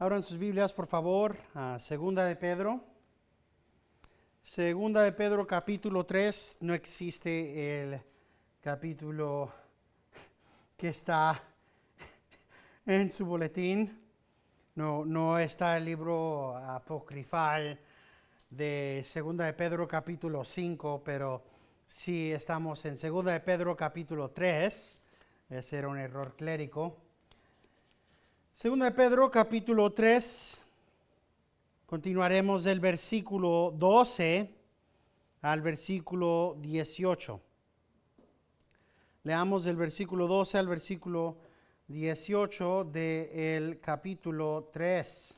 Abran sus Biblias, por favor, a Segunda de Pedro. Segunda de Pedro, capítulo 3. No existe el capítulo que está en su boletín. No está el libro apocrifal de Segunda de Pedro, capítulo 5, pero sí estamos en Segunda de Pedro, capítulo 3. Ese era un error clérico. Segunda de Pedro, capítulo 3, continuaremos del versículo 12 al versículo 18. Leamos del versículo 12 al versículo 18 del capítulo 3.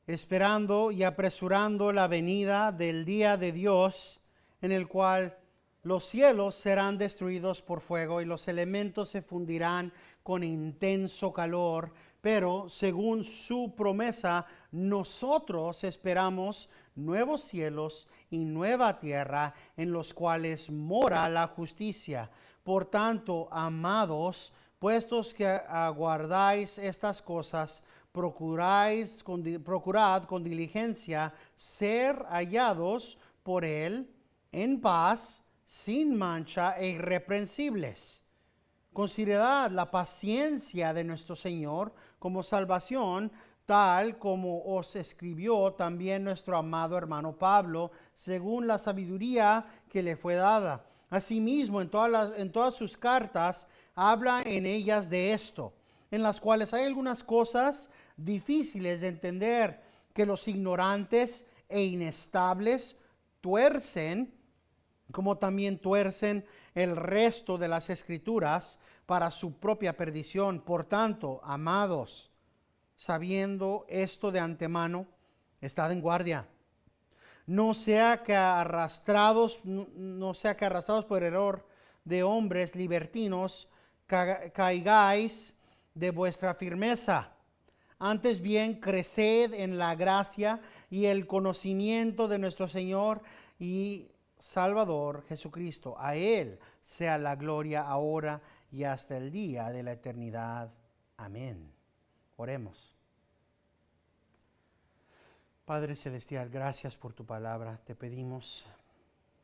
Esperando y apresurando la venida del día de Dios, en el cual los cielos serán destruidos por fuego y los elementos se fundirán con intenso calor, pero según su promesa, nosotros esperamos nuevos cielos y nueva tierra en los cuales mora la justicia. Por tanto, amados, puestos que aguardáis estas cosas, procurad con diligencia ser hallados por Él en paz, sin mancha e irreprensibles. Considerad la paciencia de nuestro Señor como salvación, tal como os escribió también nuestro amado hermano Pablo, según la sabiduría que le fue dada. Asimismo, en todas sus cartas, habla en ellas de esto, en las cuales hay algunas cosas difíciles de entender, que los ignorantes e inestables tuercen, como también tuercen el resto de las escrituras para su propia perdición. Por tanto, amados, sabiendo esto de antemano, estad en guardia. No sea que arrastrados por error de hombres libertinos caigáis de vuestra firmeza. Antes bien, creced en la gracia y el conocimiento de nuestro Señor y Salvador Jesucristo. A Él sea la gloria ahora y hasta el día de la eternidad. Amén. Oremos. Padre Celestial, gracias por tu palabra. Te pedimos,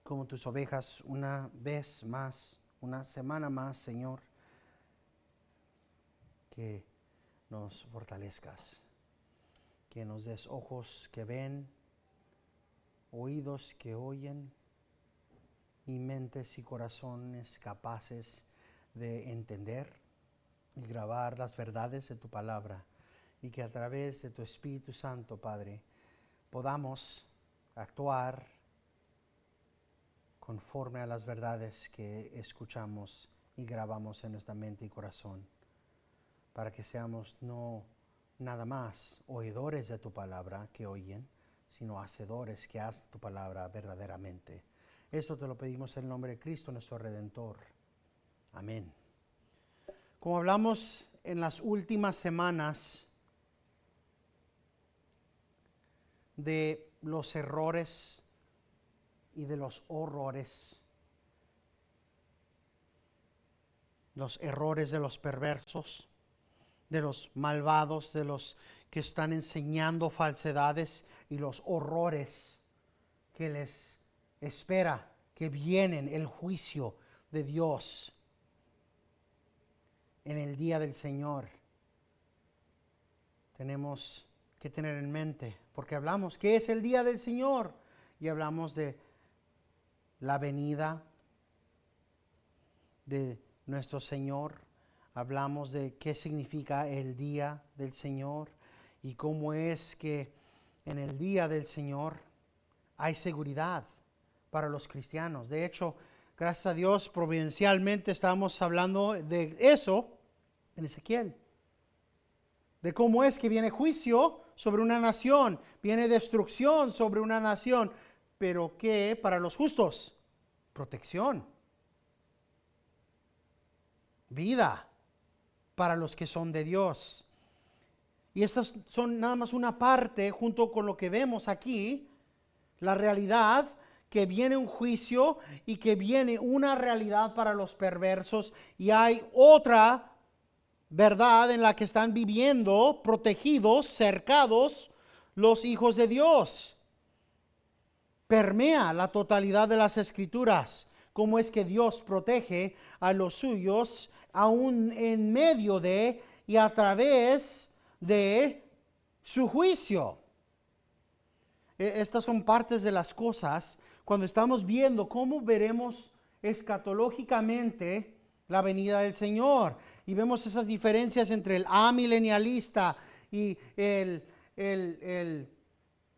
como tus ovejas, una vez más, una semana más, Señor, que nos fortalezcas, que nos des ojos que ven, oídos que oyen, y mentes y corazones capaces de entender y grabar las verdades de tu palabra, y que a través de tu Espíritu Santo, Padre, podamos actuar conforme a las verdades que escuchamos y grabamos en nuestra mente y corazón, para que seamos no nada más oidores de tu palabra que oyen, sino hacedores que hacen tu palabra verdaderamente. Esto te lo pedimos en el nombre de Cristo, nuestro Redentor. Amén. Como hablamos en las últimas semanas de los errores y de los horrores, los errores de los perversos, de los malvados, de los que están enseñando falsedades, y los horrores que les espera, que vienen, el juicio de Dios en el día del Señor. Tenemos que tener en mente, porque hablamos que es el día del Señor, y hablamos de la venida de nuestro Señor. Hablamos de qué significa el día del Señor y cómo es que en el día del Señor hay seguridad para los cristianos. De hecho, gracias a Dios, providencialmente estamos hablando de eso en Ezequiel. De cómo es que viene juicio sobre una nación, viene destrucción sobre una nación, pero ¿qué para los justos? Protección, vida para los que son de Dios. Y esas son nada más una parte, junto con lo que vemos aquí, la realidad que viene un juicio y que viene una realidad para los perversos, y hay otra verdad en la que están viviendo protegidos, cercados los hijos de Dios. Permea la totalidad de las escrituras cómo es que Dios protege a los suyos aún en medio de y a través de su juicio. Estas son partes de las cosas cuando estamos viendo cómo veremos escatológicamente la venida del Señor. Y vemos esas diferencias entre el amilenialista y el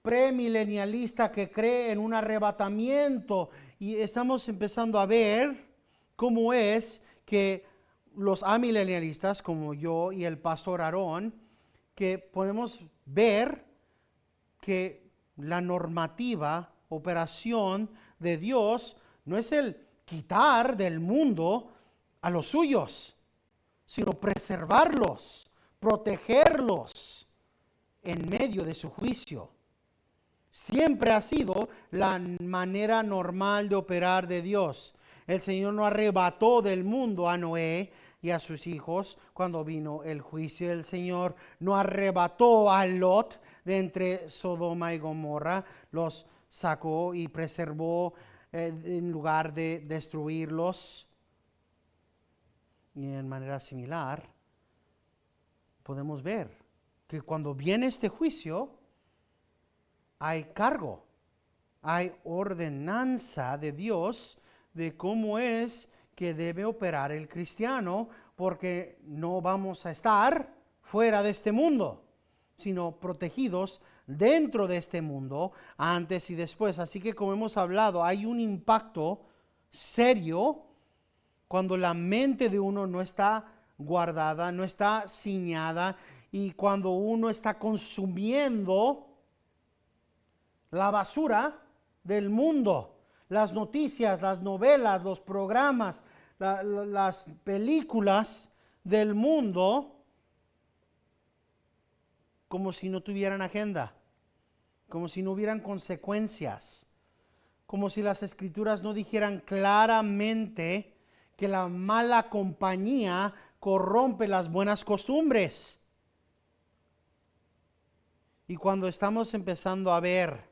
premilenialista que cree en un arrebatamiento. Y estamos empezando a ver cómo es que los amilenialistas, como yo y el pastor Aarón, que podemos ver que la normativa, operación de Dios no es el quitar del mundo a los suyos, sino preservarlos, protegerlos en medio de su juicio. Siempre ha sido la manera normal de operar de Dios. El Señor no arrebató del mundo a Noé y a sus hijos cuando vino el juicio. El Señor no arrebató a Lot de entre Sodoma y Gomorra, los sacó y preservó en lugar de destruirlos. Y en manera similar, podemos ver que cuando viene este juicio, hay cargo, hay ordenanza de Dios de cómo es que debe operar el cristiano, porque no vamos a estar fuera de este mundo, sino protegidos dentro de este mundo, antes y después. Así que, como hemos hablado, hay un impacto serio cuando la mente de uno no está guardada, no está ciñada, y cuando uno está consumiendo la basura del mundo, las noticias, las novelas, los programas, las películas del mundo, como si no tuvieran agenda, como si no hubieran consecuencias, como si las escrituras no dijeran claramente que la mala compañía corrompe las buenas costumbres. Y cuando estamos empezando a ver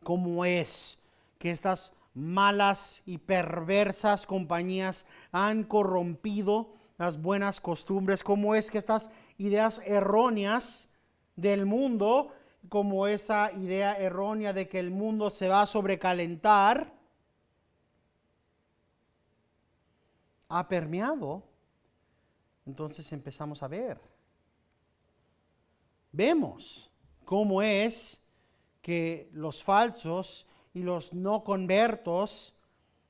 cómo es que estas malas y perversas compañías han corrompido las buenas costumbres, cómo es que estas ideas erróneas del mundo, como esa idea errónea de que el mundo se va a sobrecalentar, ha permeado, entonces empezamos a ver. Vemos cómo es que los falsos y los no convertos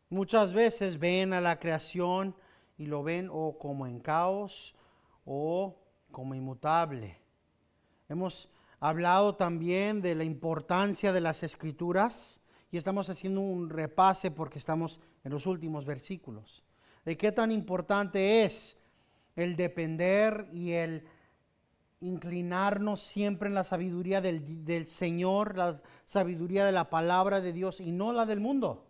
muchas veces ven a la creación y lo ven o como en caos o como inmutable. Hemos hablado también de la importancia de las escrituras y estamos haciendo un repase porque estamos en los últimos versículos. De qué tan importante es el depender y el inclinarnos siempre en la sabiduría del Señor, la sabiduría de la palabra de Dios y no la del mundo.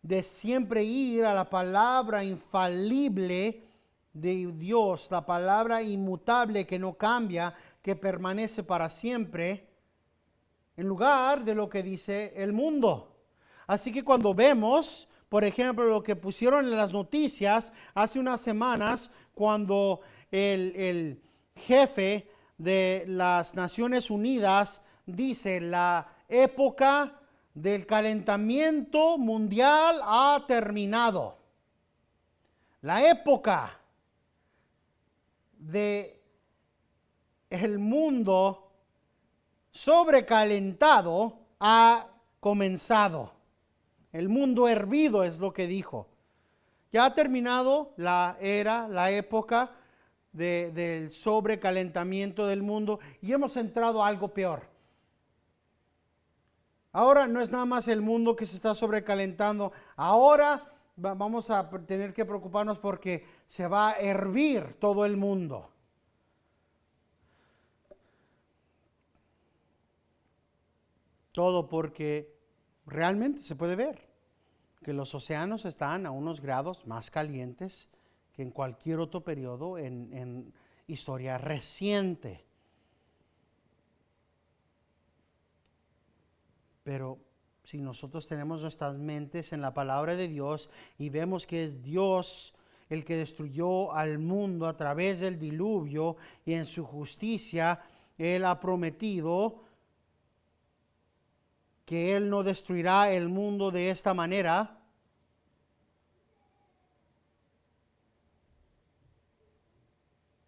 De siempre ir a la palabra infalible de Dios, la palabra inmutable que no cambia, que permanece para siempre, en lugar de lo que dice el mundo. Así que cuando vemos, por ejemplo, lo que pusieron en las noticias hace unas semanas, cuando el jefe de las Naciones Unidas dice: la época del calentamiento mundial ha terminado. La época de el mundo sobrecalentado ha comenzado. El mundo hervido es lo que dijo. Ya ha terminado la era, la época del sobrecalentamiento del mundo y hemos entrado a algo peor. Ahora no es nada más el mundo que se está sobrecalentando. Ahora vamos a tener que preocuparnos porque se va a hervir todo el mundo. Todo porque realmente se puede ver que los océanos están a unos grados más calientes que en cualquier otro periodo en historia reciente. Pero si nosotros tenemos nuestras mentes en la palabra de Dios y vemos que es Dios el que destruyó al mundo a través del diluvio y en su justicia Él ha prometido que Él no destruirá el mundo de esta manera,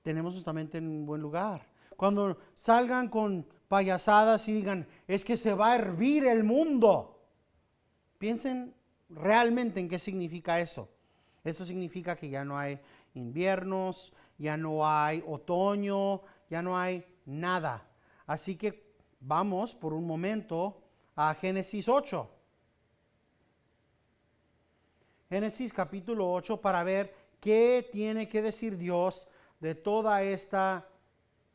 tenemos nuestra mente en un buen lugar. Cuando salgan con payasadas y digan, es que se va a hervir el mundo, piensen realmente en qué significa eso. Eso significa que ya no hay inviernos, ya no hay otoño, ya no hay nada. Así que vamos por un momento a Génesis 8. Génesis capítulo 8 para ver qué tiene que decir Dios de toda esta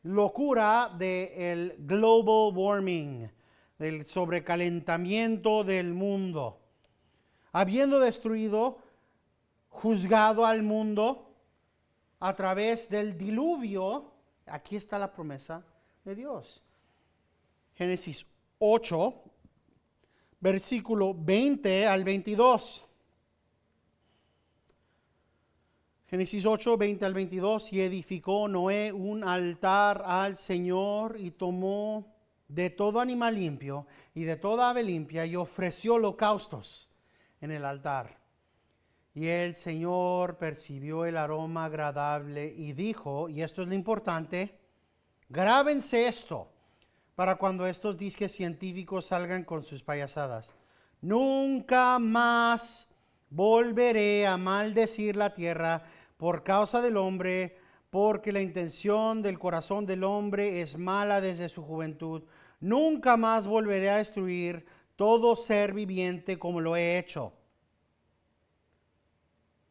locura del global warming, del sobrecalentamiento del mundo. Habiendo destruido, juzgado al mundo a través del diluvio, aquí está la promesa de Dios. Génesis 8, versículo 20 al 22. Génesis 8, 20 al 22, y edificó Noé un altar al Señor y tomó de todo animal limpio y de toda ave limpia y ofreció holocaustos en el altar. Y el Señor percibió el aroma agradable y dijo, y esto es lo importante, grábense esto para cuando estos disques científicos salgan con sus payasadas. Nunca más volveré a maldecir la tierra por causa del hombre, porque la intención del corazón del hombre es mala desde su juventud. Nunca más volveré a destruir todo ser viviente como lo he hecho.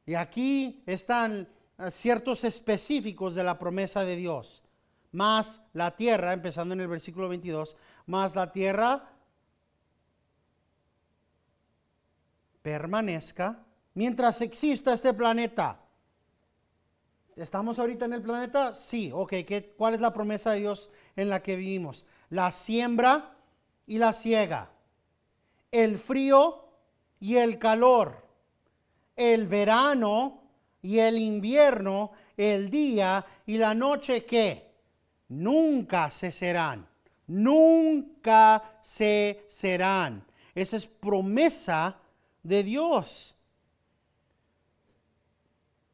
Y aquí están ciertos específicos de la promesa de Dios. Más la tierra, empezando en el versículo 22, más la tierra permanezca mientras exista este planeta. ¿Estamos ahorita en el planeta? Sí, ok. ¿Cuál es la promesa de Dios en la que vivimos? La siembra y la siega, el frío y el calor, el verano y el invierno, el día y la noche que nunca cesarán, nunca cesarán. Esa es promesa de Dios.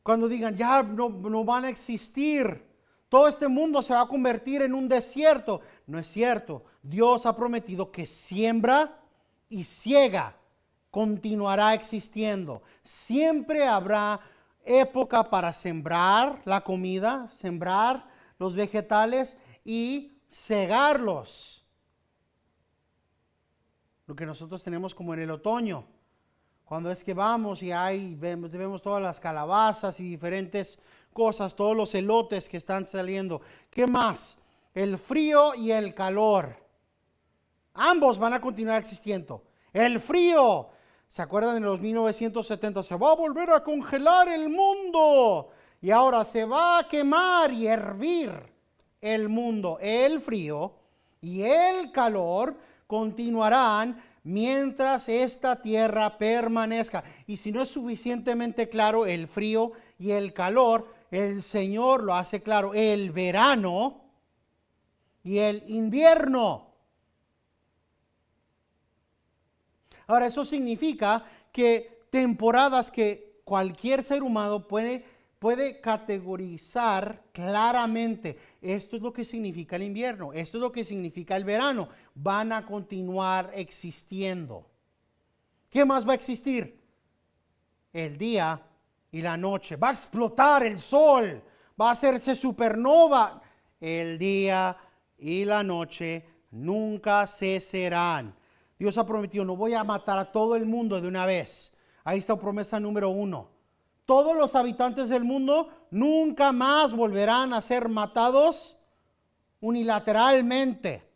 Cuando digan, ya no van a existir, todo este mundo se va a convertir en un desierto. No es cierto. Dios ha prometido que siembra y siega continuará existiendo. Siempre habrá época para sembrar la comida, sembrar los vegetales y segarlos. Lo que nosotros tenemos como en el otoño. Cuando es que vamos y vemos todas las calabazas y diferentes cosas, todos los elotes que están saliendo. ¿Qué más? El frío y el calor. Ambos van a continuar existiendo. El frío, ¿se acuerdan de los 1970? Se va a volver a congelar el mundo. Y ahora se va a quemar y hervir el mundo. El frío y el calor continuarán mientras esta tierra permanezca. Y si no es suficientemente claro el frío y el calor, el Señor lo hace claro, el verano y el invierno. Ahora, eso significa que temporadas que cualquier ser humano puede categorizar claramente. Esto es lo que significa el invierno, esto es lo que significa el verano. Van a continuar existiendo. ¿Qué más va a existir? El día y la noche. Va a explotar el sol, va a hacerse supernova. El día y la noche nunca cesarán. Dios ha prometido, no voy a matar a todo el mundo de una vez. Ahí está promesa número 1. Todos los habitantes del mundo nunca más volverán a ser matados unilateralmente.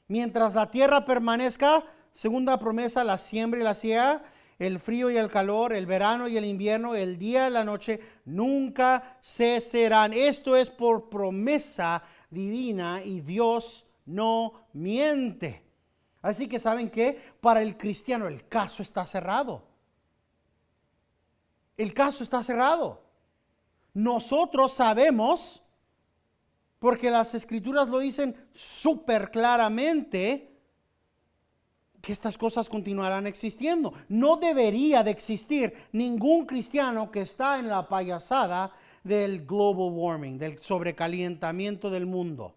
Mientras la tierra permanezca, segunda promesa, la siembra y la siega, el frío y el calor, el verano y el invierno, el día y la noche, nunca cesarán. Esto es por promesa divina y Dios no miente. Así que ¿saben qué? Para el cristiano el caso está cerrado. El caso está cerrado. Nosotros sabemos, porque las escrituras lo dicen súper claramente, que estas cosas continuarán existiendo. No debería de existir ningún cristiano que está en la payasada del global warming, del sobrecalentamiento del mundo.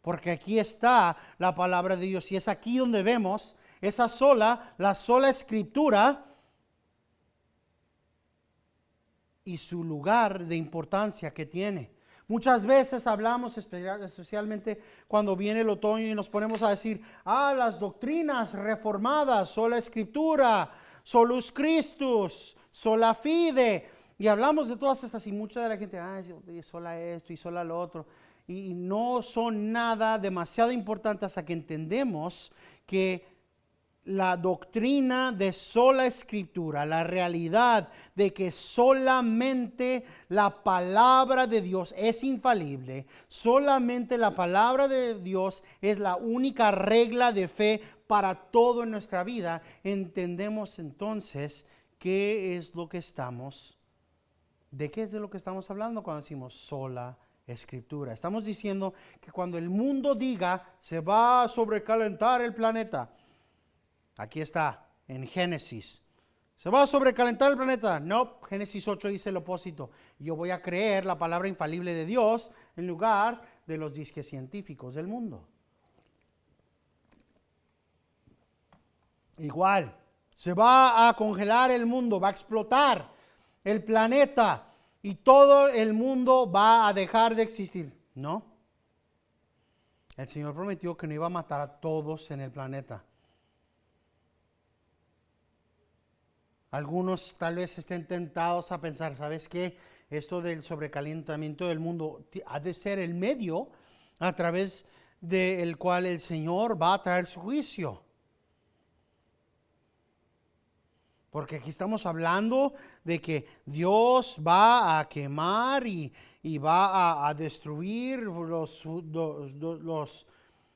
Porque aquí está la palabra de Dios y es aquí donde vemos la sola escritura y su lugar de importancia que tiene. Muchas veces hablamos, especialmente cuando viene el otoño y nos ponemos a decir, las doctrinas reformadas, sola escritura, solus Christus, sola fide. Y hablamos de todas estas y mucha de la gente, sola esto y sola lo otro. Y no son nada demasiado importante hasta que entendemos que la doctrina de sola escritura, la realidad de que solamente la palabra de Dios es infalible, solamente la palabra de Dios es la única regla de fe para todo en nuestra vida, entendemos entonces qué es lo que estamos, de qué es de lo que estamos hablando cuando decimos sola escritura. Estamos diciendo que cuando el mundo diga se va a sobrecalentar el planeta, aquí está, en Génesis. ¿Se va a sobrecalentar el planeta? No, Génesis 8 dice el opósito. Yo voy a creer la palabra infalible de Dios en lugar de los disques científicos del mundo. Igual, se va a congelar el mundo, va a explotar el planeta y todo el mundo va a dejar de existir. No. El Señor prometió que no iba a matar a todos en el planeta. Algunos tal vez estén tentados a pensar, ¿sabes qué? Esto del sobrecalentamiento del mundo ha de ser el medio a través del cual el Señor va a traer su juicio. Porque aquí estamos hablando de que Dios va a quemar y va a destruir los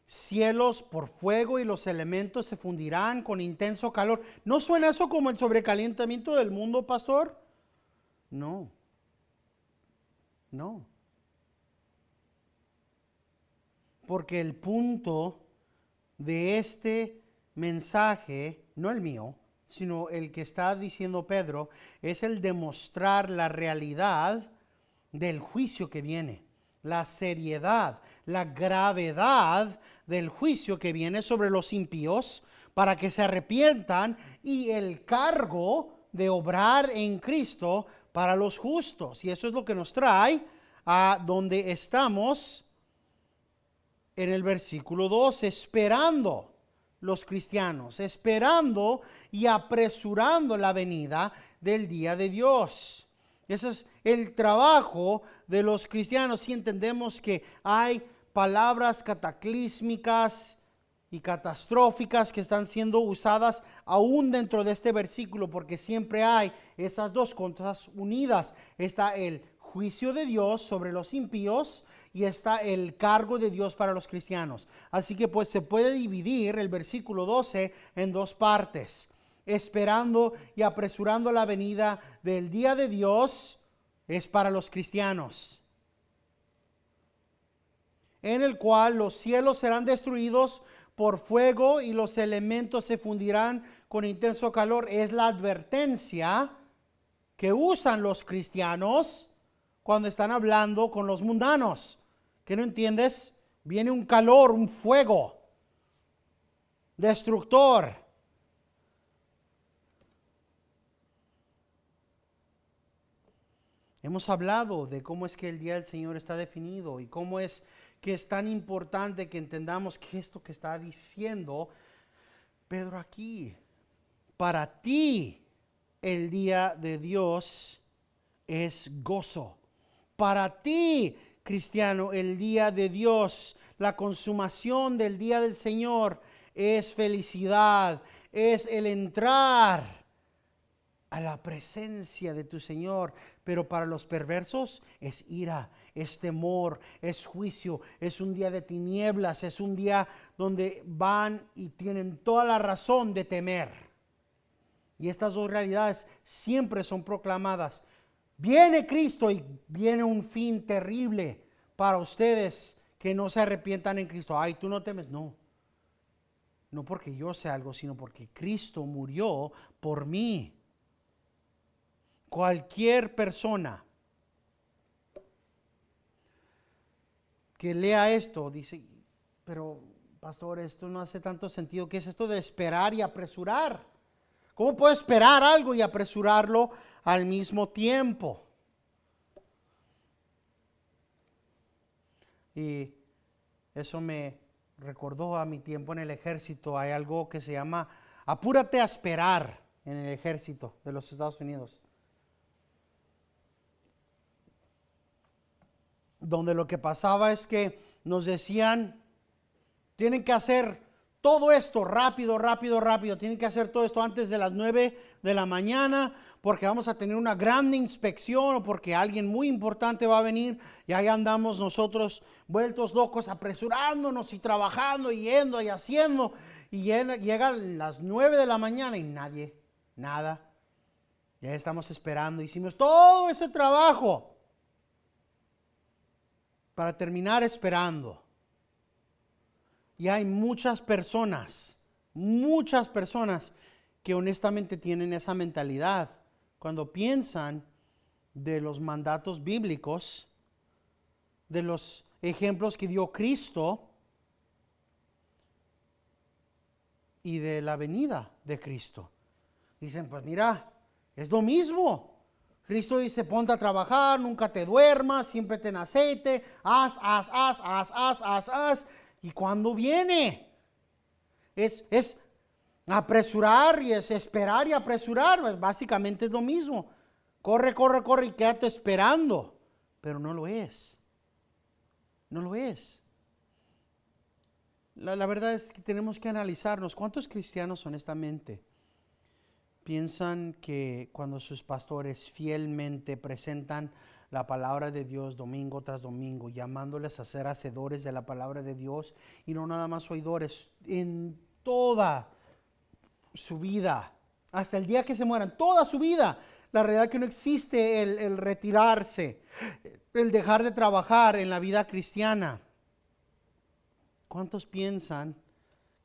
cielos por fuego y los elementos se fundirán con intenso calor. ¿No suena eso como el sobrecalentamiento del mundo, pastor? No. No. Porque el punto de este mensaje, no el mío, sino el que está diciendo Pedro, es el demostrar la realidad del juicio que viene, la seriedad, la gravedad del juicio que viene sobre los impíos para que se arrepientan y el cargo de obrar en Cristo para los justos. Y eso es lo que nos trae a donde estamos en el versículo 2, esperando los cristianos, esperando y apresurando la venida del día de Dios. Ese es el trabajo de los cristianos. Si entendemos que hay palabras cataclísmicas y catastróficas que están siendo usadas aún dentro de este versículo, porque siempre hay esas dos cosas unidas. Está el juicio de Dios sobre los impíos y está el cargo de Dios para los cristianos. Así que pues se puede dividir el versículo 12 en dos partes. Esperando y apresurando la venida del día de Dios es para los cristianos, en el cual los cielos serán destruidos por fuego y los elementos se fundirán con intenso calor. Es la advertencia que usan los cristianos cuando están hablando con los mundanos. ¿Qué no entiendes? Viene un calor, un fuego destructor. Hemos hablado de cómo es que el día del Señor está definido y cómo es que es tan importante que entendamos que esto que está diciendo Pedro aquí, para ti el día de Dios es gozo. Para ti, cristiano, el día de Dios, la consumación del día del Señor es felicidad, es el entrar a la presencia de tu Señor. Pero para los perversos es ira, es temor, es juicio, es un día de tinieblas, es un día donde van y tienen toda la razón de temer. Y estas dos realidades siempre son proclamadas. Viene Cristo y viene un fin terrible para ustedes que no se arrepientan en Cristo. Ay, tú no temes, no. No porque yo sea algo, sino porque Cristo murió por mí. Cualquier persona que lea esto dice, pero pastor, esto no hace tanto sentido. ¿Qué es esto de esperar y apresurar? ¿Cómo puedo esperar algo y apresurarlo al mismo tiempo? Y eso me recordó a mi tiempo en el ejército. Hay algo que se llama apúrate a esperar en el ejército de los Estados Unidos. Donde lo que pasaba es que nos decían, tienen que hacer todo esto rápido, tienen que hacer todo esto antes de las 9 de la mañana, porque vamos a tener una gran inspección o porque alguien muy importante va a venir, y ahí andamos nosotros vueltos locos, apresurándonos y trabajando y yendo y haciendo, y llegan las 9 de la mañana y nada, ya estamos esperando, hicimos todo ese trabajo para terminar esperando. Y hay muchas personas que honestamente tienen esa mentalidad cuando piensan de los mandatos bíblicos, de los ejemplos que dio Cristo y de la venida de Cristo. Dicen, pues mira, es lo mismo. Cristo dice, ponte a trabajar, nunca te duermas, siempre ten aceite, haz. ¿Y cuándo viene? Es apresurar y es esperar y apresurar. Básicamente es lo mismo. Corre y quédate esperando. Pero no lo es. No lo es. La verdad es que tenemos que analizarnos. ¿Cuántos cristianos honestamente piensan que cuando sus pastores fielmente presentan la palabra de Dios domingo tras domingo, llamándoles a ser hacedores de la palabra de Dios y no nada más oidores en toda su vida, hasta el día que se mueran, toda su vida? La realidad es que no existe el retirarse, el dejar de trabajar en la vida cristiana. ¿Cuántos piensan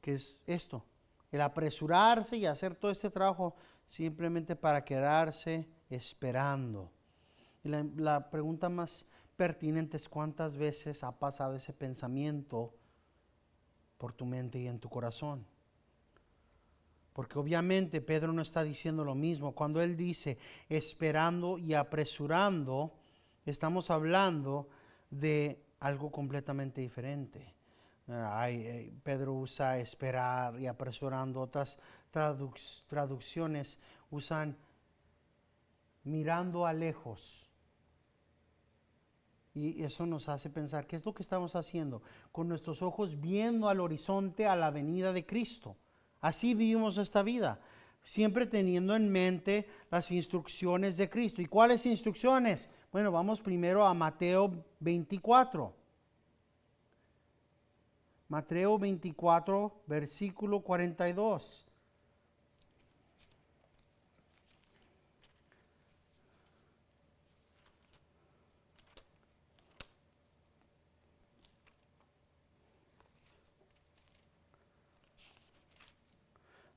que es esto? El apresurarse y hacer todo este trabajo simplemente para quedarse esperando. Y la pregunta más pertinente es: ¿cuántas veces ha pasado ese pensamiento por tu mente y en tu corazón? Porque obviamente Pedro no está diciendo lo mismo. Cuando él dice esperando y apresurando, estamos hablando de algo completamente diferente. Pedro usa esperar y apresurando. Otras traducciones usan mirando a lejos. Y eso nos hace pensar, ¿qué es lo que estamos haciendo? Con nuestros ojos viendo al horizonte, a la venida de Cristo. Así vivimos esta vida, siempre teniendo en mente las instrucciones de Cristo. ¿Y cuáles instrucciones? Bueno, vamos primero a Mateo 24. Mateo 24, versículo 42.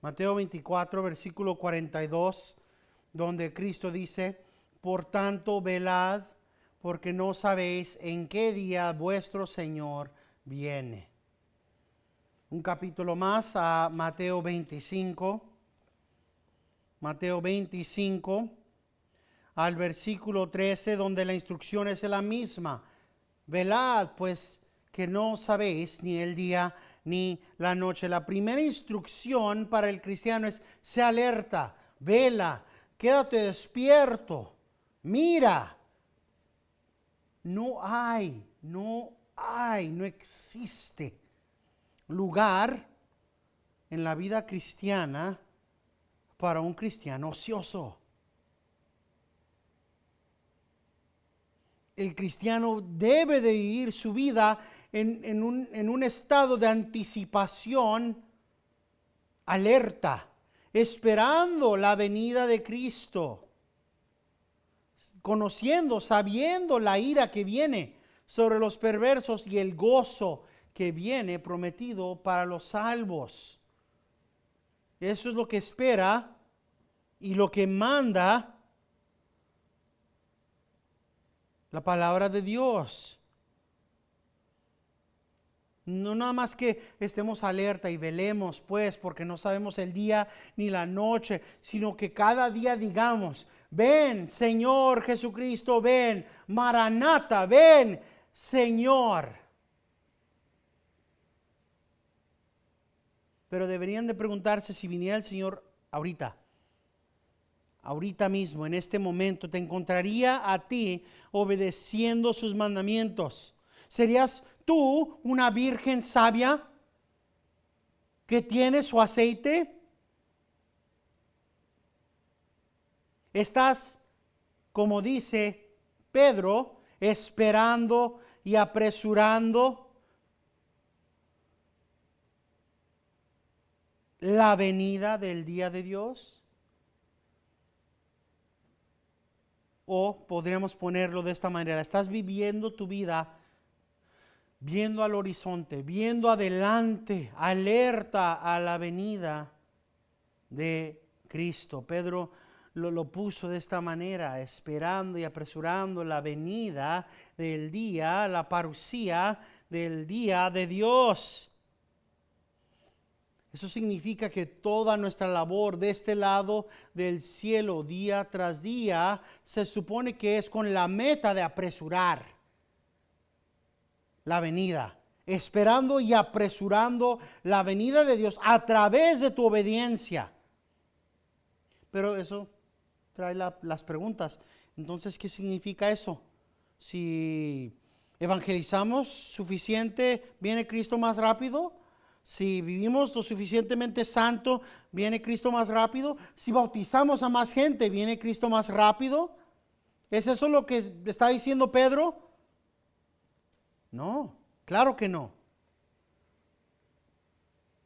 Mateo 24, versículo 42, donde Cristo dice: por tanto, velad, porque no sabéis en qué día vuestro Señor viene. Un capítulo más a Mateo 25. Mateo 25, al versículo 13, donde la instrucción es la misma. Velad, pues, que no sabéis ni el día ni la noche. La primera instrucción para el cristiano es: sé alerta, vela, quédate despierto, mira. No existe lugar en la vida cristiana para un cristiano ocioso. El cristiano debe de vivir su vida en un estado de anticipación, alerta, esperando la venida de Cristo, conociendo, sabiendo la ira que viene sobre los perversos y el gozo que viene prometido para los salvos. Eso es lo que espera y lo que manda la palabra de Dios. No nada más que estemos alerta y velemos, pues, porque no sabemos el día ni la noche, sino que cada día digamos: ven, Señor Jesucristo, ven, Maranata, ven, Señor. Pero deberían de preguntarse, si viniera el Señor ahorita mismo, en este momento, ¿te encontraría a ti obedeciendo sus mandamientos? ¿Serías tú una virgen sabia que tiene su aceite? ¿Estás, como dice Pedro, esperando y apresurando la venida del día de Dios? O podríamos ponerlo de esta manera: estás viviendo tu vida viendo al horizonte, viendo adelante, alerta a la venida de Cristo. Pedro lo puso de esta manera: esperando y apresurando la venida del día, la parusía del día de Dios. Eso significa que toda nuestra labor de este lado del cielo, día tras día, se supone que es con la meta de apresurar la venida, esperando y apresurando la venida de Dios a través de tu obediencia. Pero eso trae las preguntas. Entonces, ¿qué significa eso? Si evangelizamos suficiente, ¿viene Cristo más rápido? Si vivimos lo suficientemente santo, ¿viene Cristo más rápido? Si bautizamos a más gente, ¿viene Cristo más rápido? ¿Es eso lo que está diciendo Pedro? No, claro que no.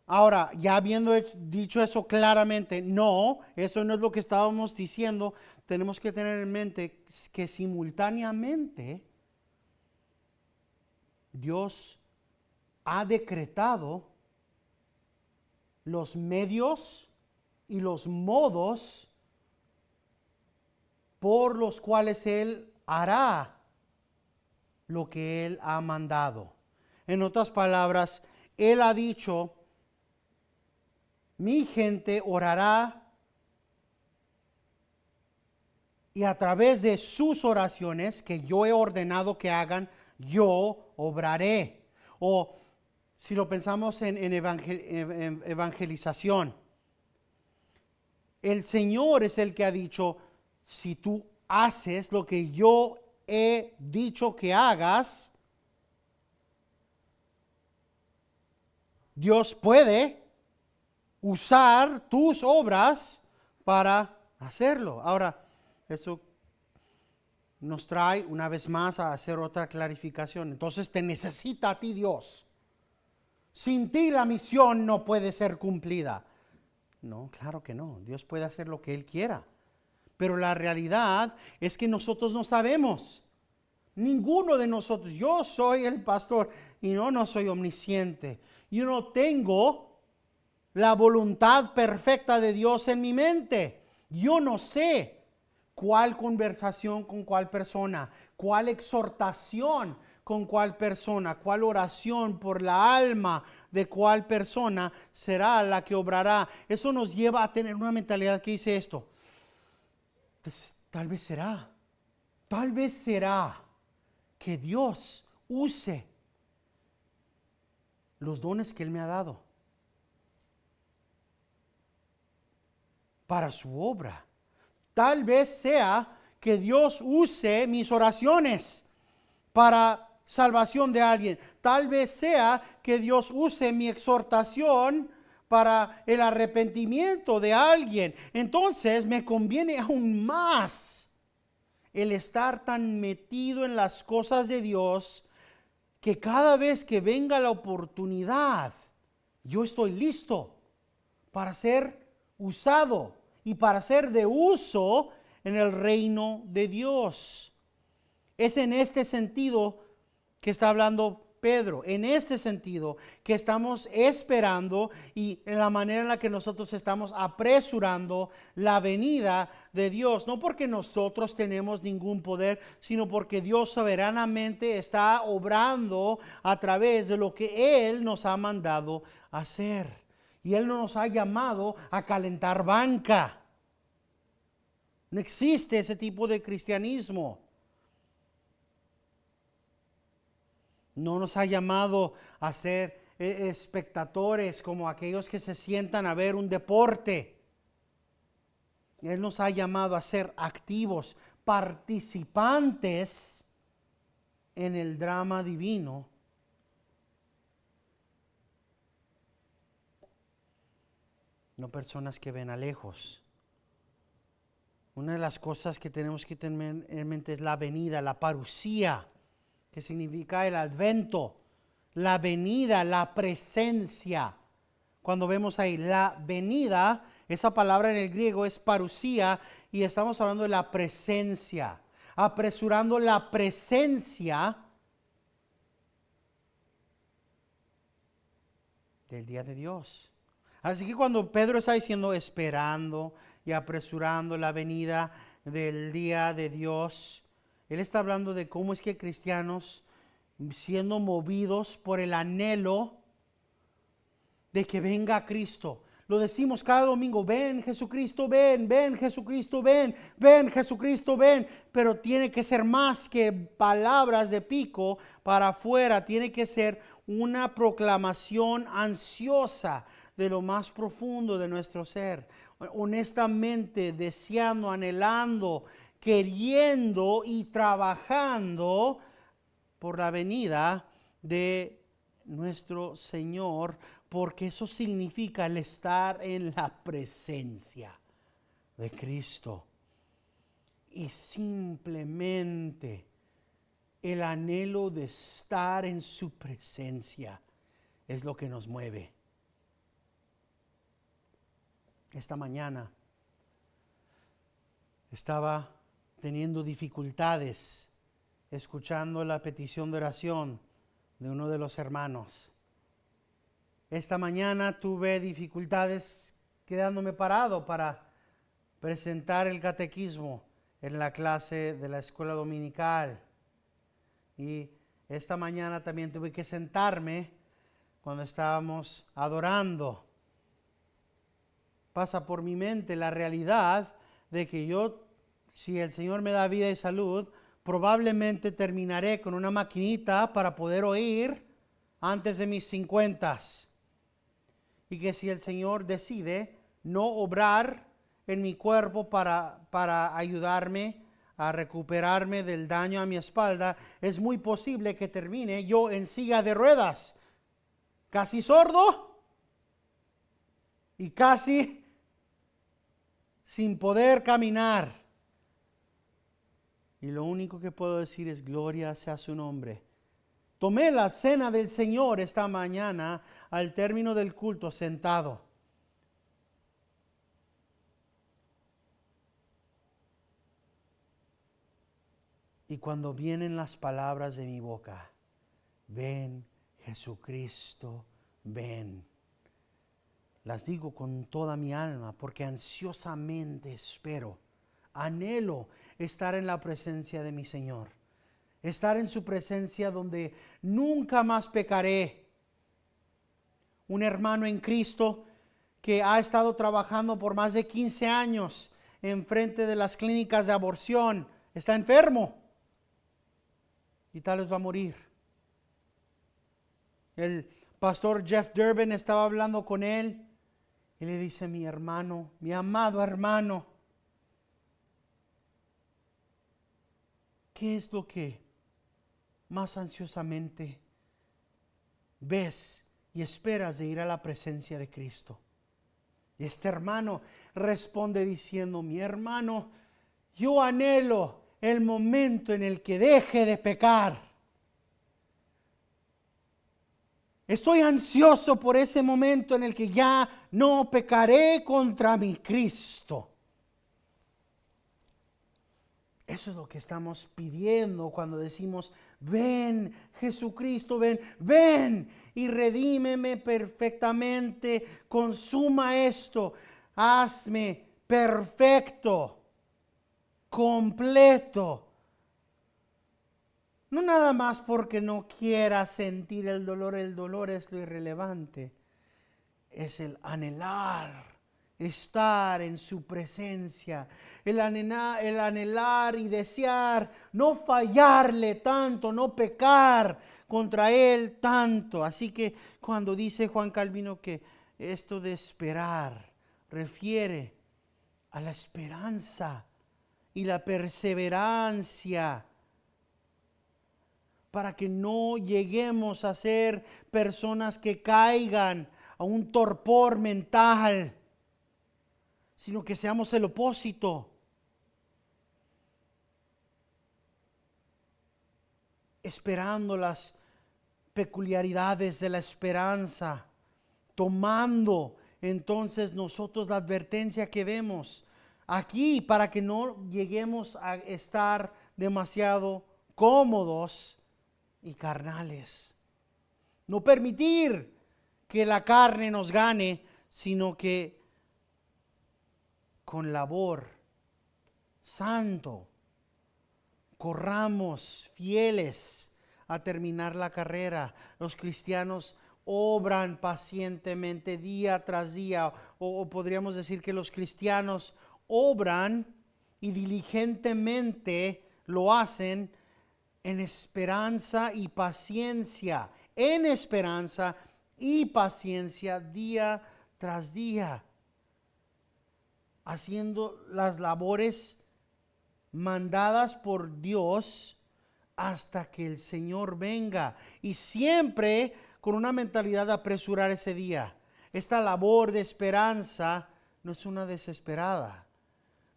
Ahora, ya habiendo dicho eso claramente, no, eso no es lo que estábamos diciendo. Tenemos que tener en mente que simultáneamente Dios ha decretado los medios y los modos por los cuales Él hará lo que Él ha mandado. En otras palabras, Él ha dicho: mi gente orará, y a través de sus oraciones que yo he ordenado que hagan, yo obraré. O si lo pensamos en evangelización, el Señor es el que ha dicho: si tú haces lo que yo he dicho que hagas, Dios puede usar tus obras para hacerlo. Ahora, eso nos trae una vez más a hacer otra clarificación. Entonces, te necesita a ti Dios. Sin ti la misión no puede ser cumplida. No, claro que no. Dios puede hacer lo que Él quiera. Pero la realidad es que nosotros no sabemos. Ninguno de nosotros. Yo soy el pastor y no soy omnisciente. Yo no tengo la voluntad perfecta de Dios en mi mente. Yo no sé cuál conversación con cuál persona, cuál exhortación con cuál persona, cuál oración por la alma de cuál persona será la que obrará. Eso nos lleva a tener una mentalidad que dice esto: tal vez será que Dios use los dones que Él me ha dado para su obra. Tal vez sea que Dios use mis oraciones para salvación de alguien. Tal vez sea que Dios use mi exhortación para el arrepentimiento de alguien, entonces me conviene aún más el estar tan metido en las cosas de Dios que cada vez que venga la oportunidad, yo estoy listo para ser usado y para ser de uso en el reino de Dios. Es en este sentido que está hablando Pedro, en este sentido que estamos esperando y en la manera en la que nosotros estamos apresurando la venida de Dios, no porque nosotros tenemos ningún poder, sino porque Dios soberanamente está obrando a través de lo que Él nos ha mandado hacer. Y Él no nos ha llamado a calentar banca. No existe ese tipo de cristianismo. No nos ha llamado a ser espectadores como aquellos que se sientan a ver un deporte. Él nos ha llamado a ser activos, participantes en el drama divino. No personas que ven a lejos. Una de las cosas que tenemos que tener en mente es la venida, la parusía, que significa el advento, la venida, la presencia. Cuando vemos ahí la venida, esa palabra en el griego es parusía y estamos hablando de la presencia, apresurando la presencia del día de Dios. Así que cuando Pedro está diciendo esperando y apresurando la venida del día de Dios, él está hablando de cómo es que cristianos, siendo movidos por el anhelo de que venga Cristo, lo decimos cada domingo, ven Jesucristo, ven, ven Jesucristo, ven, ven Jesucristo, ven, pero tiene que ser más que palabras de pico para afuera, tiene que ser una proclamación ansiosa de lo más profundo de nuestro ser, honestamente deseando, anhelando, queriendo y trabajando por la venida de nuestro Señor, porque eso significa el estar en la presencia de Cristo. Y simplemente el anhelo de estar en su presencia es lo que nos mueve. Esta mañana estaba teniendo dificultades escuchando la petición de oración de uno de los hermanos. Esta mañana tuve dificultades quedándome parado para presentar el catequismo en la clase de la escuela dominical. Y esta mañana también tuve que sentarme cuando estábamos adorando. Pasa por mi mente la realidad de que yo, si el Señor me da vida y salud, probablemente terminaré con una maquinita para poder oír antes de mis 50. Y que si el Señor decide no obrar en mi cuerpo para ayudarme a recuperarme del daño a mi espalda, es muy posible que termine yo en silla de ruedas, casi sordo y casi sin poder caminar. Y lo único que puedo decir es gloria sea su nombre. Tomé la cena del Señor esta mañana al término del culto sentado. Y cuando vienen las palabras de mi boca, ven Jesucristo, ven. Las digo con toda mi alma porque ansiosamente espero, anhelo estar en la presencia de mi Señor. Estar en su presencia donde nunca más pecaré. Un hermano en Cristo que ha estado trabajando por más de 15 años en frente de las clínicas de aborción, está enfermo y tal vez va a morir. El pastor Jeff Durbin estaba hablando con él y le dice: mi hermano, mi amado hermano, ¿qué es lo que más ansiosamente ves y esperas de ir a la presencia de Cristo. Y este hermano responde diciendo: mi hermano, yo anhelo el momento en el que deje de pecar. Estoy ansioso por ese momento en el que ya no pecaré contra mi Cristo. Eso es lo que estamos pidiendo cuando decimos: ven, Jesucristo, ven, ven y redímeme perfectamente, consuma esto, hazme perfecto, completo. No nada más porque no quiera sentir el dolor es lo irrelevante, es el anhelar estar en su presencia, el anhelar y desear no fallarle tanto, no pecar contra él tanto. Así que cuando dice Juan Calvino que esto de esperar refiere a la esperanza y la perseverancia, para que no lleguemos a ser personas que caigan a un torpor mental, sino que seamos el opósito. Esperando las peculiaridades de la esperanza, tomando entonces nosotros la advertencia que vemos aquí para que no lleguemos a estar demasiado cómodos y carnales. No permitir que la carne nos gane, sino que con labor santo corramos fieles a terminar la carrera. Los cristianos obran pacientemente día tras día, o podríamos decir que los cristianos obran y diligentemente lo hacen en esperanza y paciencia, en esperanza y paciencia día tras día, haciendo las labores mandadas por Dios hasta que el Señor venga, y siempre con una mentalidad de apresurar ese día. Esta labor de esperanza no es una desesperada.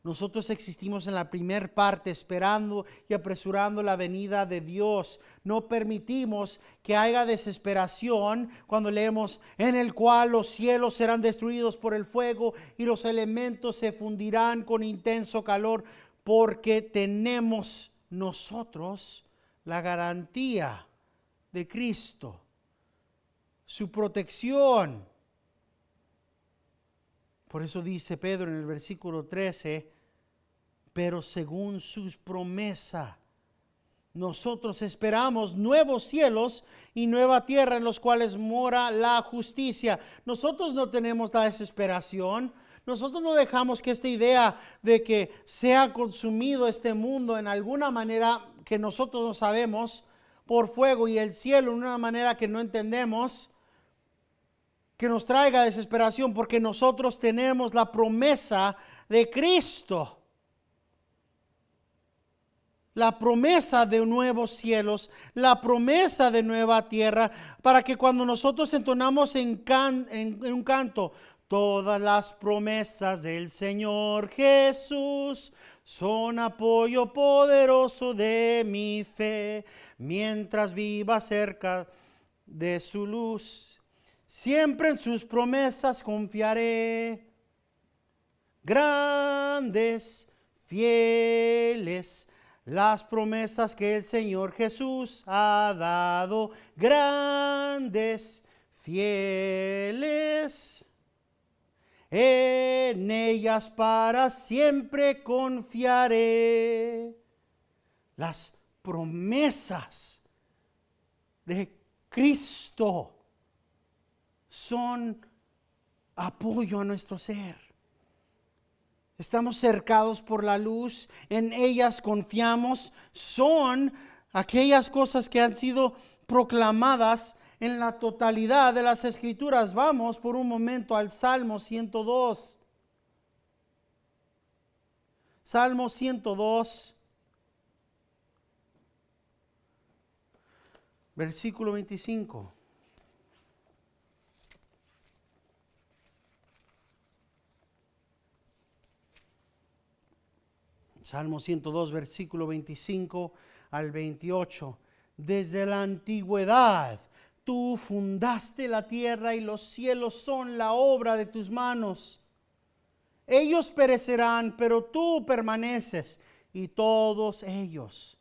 Nosotros existimos en la primer parte esperando y apresurando la venida de Dios. No permitimos que haya desesperación cuando leemos: en el cual los cielos serán destruidos por el fuego y los elementos se fundirán con intenso calor, porque tenemos nosotros la garantía de Cristo, su protección. Por eso dice Pedro en el versículo 13: pero según sus promesas, nosotros esperamos nuevos cielos y nueva tierra en los cuales mora la justicia. Nosotros no tenemos la desesperación. Nosotros no dejamos que esta idea de que sea consumido este mundo en alguna manera que nosotros no sabemos, por fuego, y el cielo en una manera que no entendemos, que nos traiga desesperación, porque nosotros tenemos la promesa de Cristo. La promesa de nuevos cielos, la promesa de nueva tierra, para que cuando nosotros entonamos en un canto: todas las promesas del Señor Jesús son apoyo poderoso de mi fe, mientras viva cerca de su luz, siempre en sus promesas confiaré. Grandes, fieles, las promesas que el Señor Jesús ha dado. Grandes, fieles, en ellas para siempre confiaré. Las promesas de Cristo son apoyo a nuestro ser. Estamos cercados por la luz, en ellas confiamos. Son aquellas cosas que han sido proclamadas en la totalidad de las Escrituras. Vamos por un momento al Salmo 102. Salmo 102, versículo 25. Salmo 102, versículo 25 al 28. Desde la antigüedad tú fundaste la tierra y los cielos son la obra de tus manos. Ellos perecerán, pero tú permaneces, y todos ellos,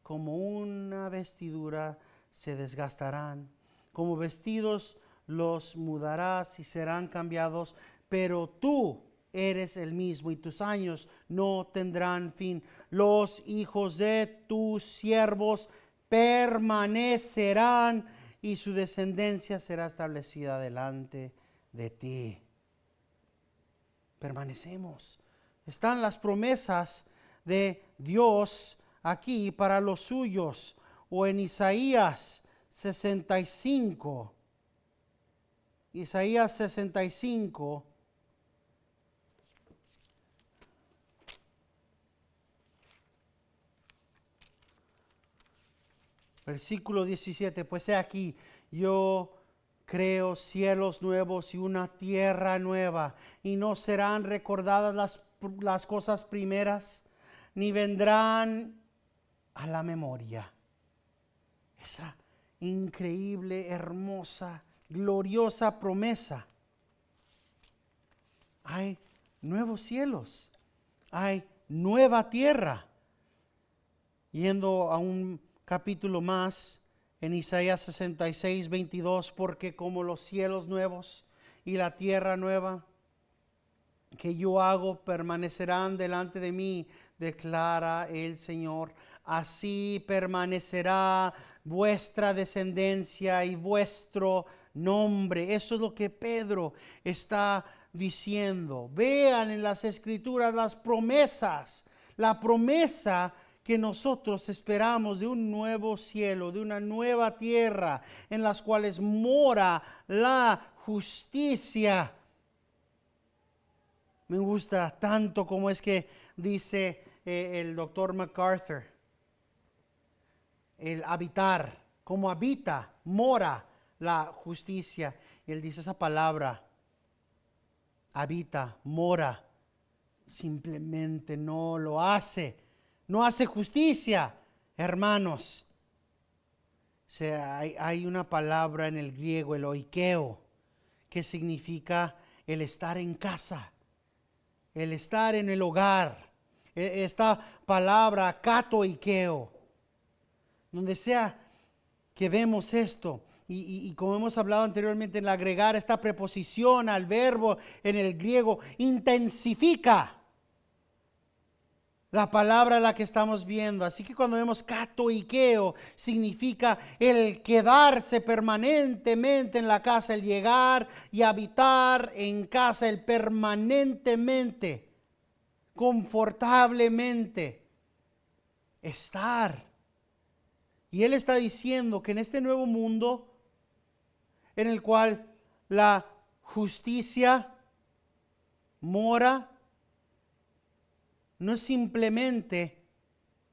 como una vestidura, se desgastarán. Como vestidos los mudarás y serán cambiados, pero tú eres el mismo y tus años no tendrán fin. Los hijos de tus siervos permanecerán y su descendencia será establecida delante de ti. Permanecemos. Están las promesas de Dios aquí para los suyos. O en Isaías 65. Isaías 65. Versículo 17. Pues he aquí, yo creo cielos nuevos y una tierra nueva, y no serán recordadas las cosas primeras, ni vendrán a la memoria. Esa increíble, hermosa, gloriosa promesa. Hay nuevos cielos, hay nueva tierra. Yendo a un capítulo más, en Isaías 66, 22, porque como los cielos nuevos y la tierra nueva que yo hago permanecerán delante de mí, declara el Señor. Así permanecerá vuestra descendencia y vuestro nombre. Eso es lo que Pedro está diciendo. Vean en las Escrituras las promesas, la promesa que nosotros esperamos de un nuevo cielo, de una nueva tierra, en las cuales mora la justicia. Me gusta tanto como es que dice el doctor MacArthur, el habitar, como habita, mora la justicia. Y él dice esa palabra, habita, mora, simplemente no lo hace. No hace justicia, hermanos. O sea, hay una palabra en el griego, el oikeo, que significa el estar en casa, el estar en el hogar. Esta palabra katoikeo, donde sea que vemos esto, y como hemos hablado anteriormente, en agregar esta preposición al verbo en el griego, intensifica la palabra la que estamos viendo. Así que cuando vemos katoikeo, significa el quedarse permanentemente en la casa, el llegar y habitar en casa, el permanentemente, confortablemente estar. Y él está diciendo que en este nuevo mundo, en el cual la justicia mora, no es simplemente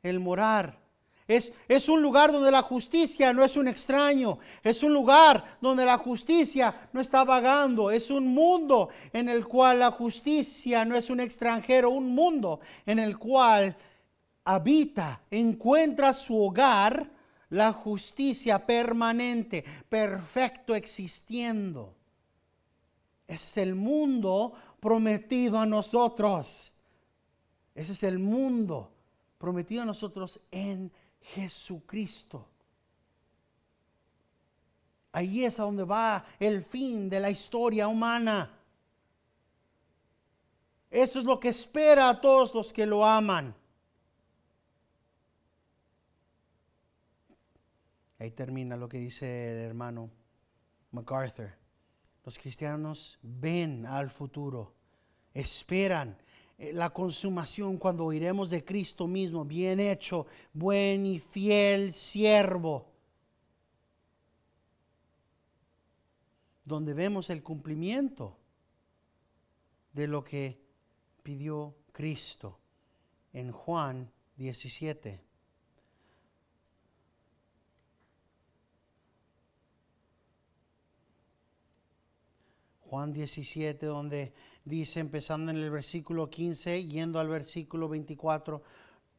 el morar. Es un lugar donde la justicia no es un extraño. Es un lugar donde la justicia no está vagando. Es un mundo en el cual la justicia no es un extranjero. Un mundo en el cual habita, encuentra su hogar, la justicia permanente, perfecto, existiendo. Ese es el mundo prometido a nosotros. Ese es el mundo prometido a nosotros en Jesucristo. Ahí es a donde va el fin de la historia humana. Eso es lo que espera a todos los que lo aman. Ahí termina lo que dice el hermano MacArthur. Los cristianos ven al futuro, esperan la consumación cuando oiremos de Cristo mismo, bien hecho, buen y fiel siervo, donde vemos el cumplimiento de lo que pidió Cristo en Juan 17. Juan 17, donde dice, empezando en el versículo 15, yendo al versículo 24,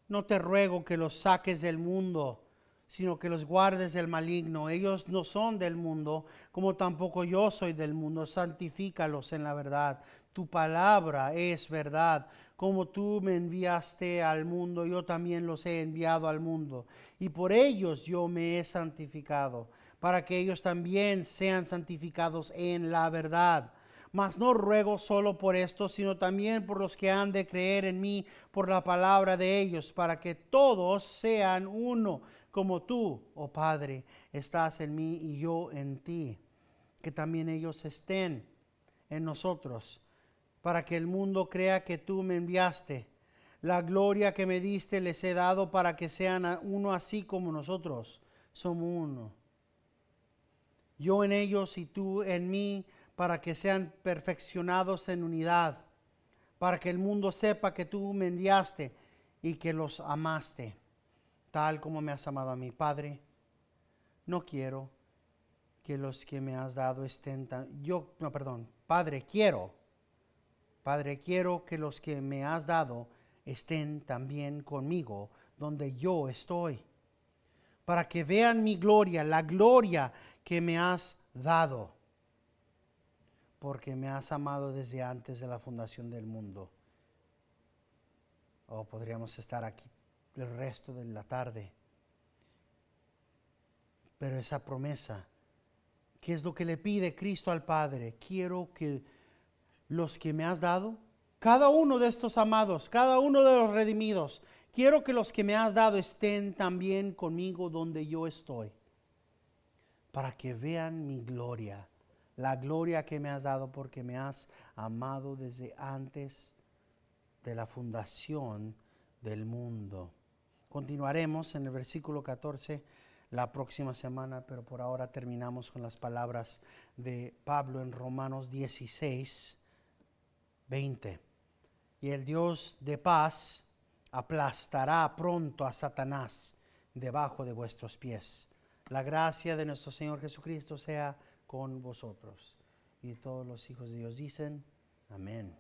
no te ruego que los saques del mundo, sino que los guardes del maligno. Ellos no son del mundo, como tampoco yo soy del mundo. Santifícalos en la verdad. Tu palabra es verdad. Como tú me enviaste al mundo, yo también los he enviado al mundo. Y por ellos yo me he santificado, para que ellos también sean santificados en la verdad. Mas no ruego solo por esto, sino también por los que han de creer en mí por la palabra de ellos, para que todos sean uno, como tú, oh Padre, estás en mí y yo en ti. Que también ellos estén en nosotros, para que el mundo crea que tú me enviaste. La gloria que me diste les he dado para que sean uno así como nosotros somos uno. Yo en ellos y tú en mí, para que sean perfeccionados en unidad, para que el mundo sepa que tú me enviaste y que los amaste, tal como me has amado a mí. Padre, no quiero que los que me has dado estén Padre, quiero que los que me has dado estén también conmigo donde yo estoy, para que vean mi gloria, la gloria que me has dado, porque me has amado desde antes de la fundación del mundo. O podríamos estar aquí el resto de la tarde. Pero esa promesa, ¿qué es lo que le pide Cristo al Padre? Quiero que los que me has dado, cada uno de estos amados, cada uno de los redimidos, quiero que los que me has dado estén también conmigo donde yo estoy, para que vean mi gloria, la gloria que me has dado porque me has amado desde antes de la fundación del mundo. Continuaremos en el versículo 14 la próxima semana, pero por ahora terminamos con las palabras de Pablo en Romanos 16, 20. Y el Dios de paz aplastará pronto a Satanás debajo de vuestros pies. La gracia de nuestro Señor Jesucristo sea con vosotros. Y todos los hijos de Dios dicen, amén.